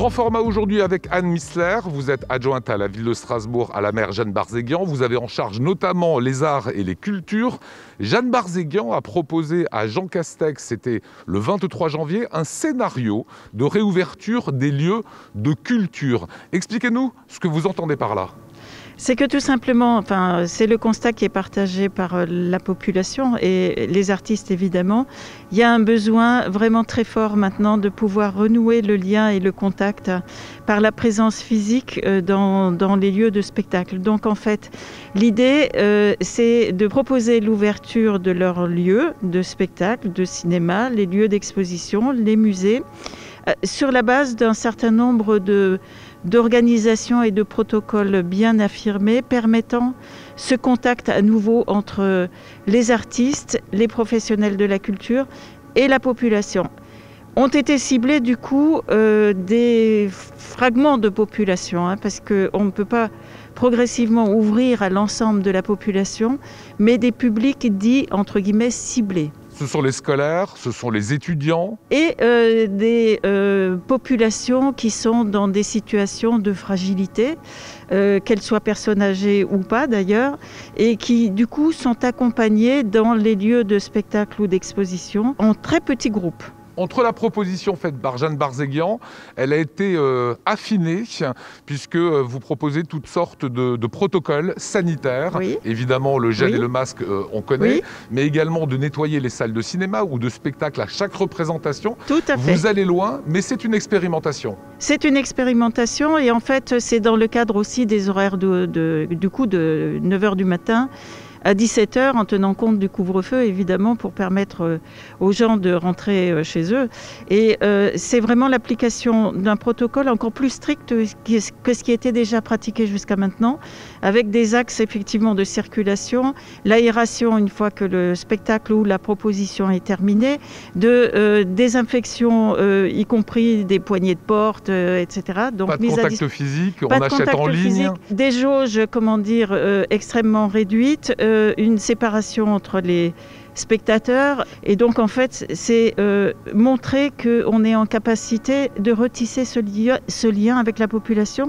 Grand format aujourd'hui avec Anne Missler. Vous êtes adjointe à la ville de Strasbourg, à la maire Jeanne Barzéguian. Vous avez en charge notamment les arts et les cultures. Jeanne Barzéguian a proposé à Jean Castex, c'était le 23 janvier, un scénario de réouverture des lieux de culture. Expliquez-nous ce que vous entendez par là. C'est que tout simplement, c'est le constat qui est partagé par la population et les artistes évidemment. Il y a un besoin vraiment très fort maintenant de pouvoir renouer le lien et le contact par la présence physique dans les lieux de spectacle. Donc en fait, l'idée c'est de proposer l'ouverture de leurs lieux de spectacle, de cinéma, les lieux d'exposition, les musées, sur la base d'un certain nombre d'organisations et de protocoles bien affirmés permettant ce contact à nouveau entre les artistes, les professionnels de la culture et la population. Ont été ciblés du coup des fragments de population, parce qu'on ne peut pas progressivement ouvrir à l'ensemble de la population, mais des publics dits entre guillemets ciblés. Ce sont les scolaires, ce sont les étudiants. Et des populations qui sont dans des situations de fragilité, qu'elles soient personnes âgées ou pas d'ailleurs, et qui du coup sont accompagnées dans les lieux de spectacle ou d'exposition en très petits groupes. Entre la proposition faite par Jeanne Barzéguian, elle a été affinée puisque vous proposez toutes sortes de protocoles sanitaires. Oui. Évidemment, le gel et le masque, on connaît, Oui. mais également de nettoyer les salles de cinéma ou de spectacle à chaque représentation. Tout à fait. Vous allez loin, mais c'est une expérimentation. C'est une expérimentation et en fait, c'est dans le cadre aussi des horaires de 9h du matin à 17h, en tenant compte du couvre-feu, évidemment, pour permettre aux gens de rentrer chez eux. Et c'est vraiment l'application d'un protocole encore plus strict que ce qui était déjà pratiqué jusqu'à maintenant, avec des axes effectivement de circulation, l'aération une fois que le spectacle ou la proposition est terminée, de désinfection, y compris des poignées de porte, etc. Donc, pas de contact physique, on achète en ligne. Des jauges, extrêmement réduites, une séparation entre les spectateurs. Et donc, en fait, c'est montrer qu'on est en capacité de retisser ce lien avec la population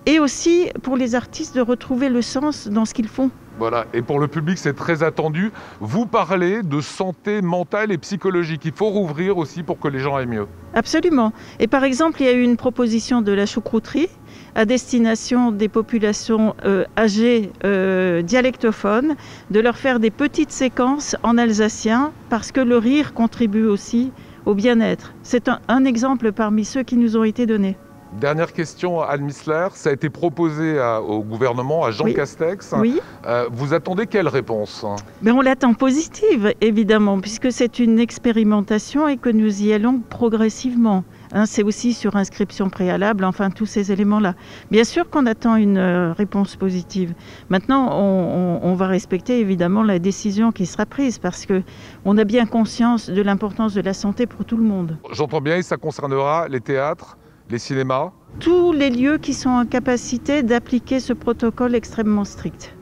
et aussi pour les artistes de retrouver le sens dans ce qu'ils font. Voilà, et pour le public, c'est très attendu. Vous parlez de santé mentale et psychologique. Il faut rouvrir aussi pour que les gens aillent mieux. Absolument. Et par exemple, il y a eu une proposition de la choucrouterie à destination des populations âgées dialectophones, de leur faire des petites séquences en alsacien, parce que le rire contribue aussi au bien-être. C'est un exemple parmi ceux qui nous ont été donnés. Dernière question, Anne Missler. Ça a été proposé au gouvernement, à Jean Castex. Oui. Vous attendez quelle réponse ? On l'attend positive, évidemment, puisque c'est une expérimentation et que nous y allons progressivement. C'est aussi sur inscription préalable, tous ces éléments-là. Bien sûr qu'on attend une réponse positive. Maintenant, on va respecter évidemment la décision qui sera prise parce qu'on a bien conscience de l'importance de la santé pour tout le monde. J'entends bien, et ça concernera les théâtres, les cinémas ? Tous les lieux qui sont en capacité d'appliquer ce protocole extrêmement strict.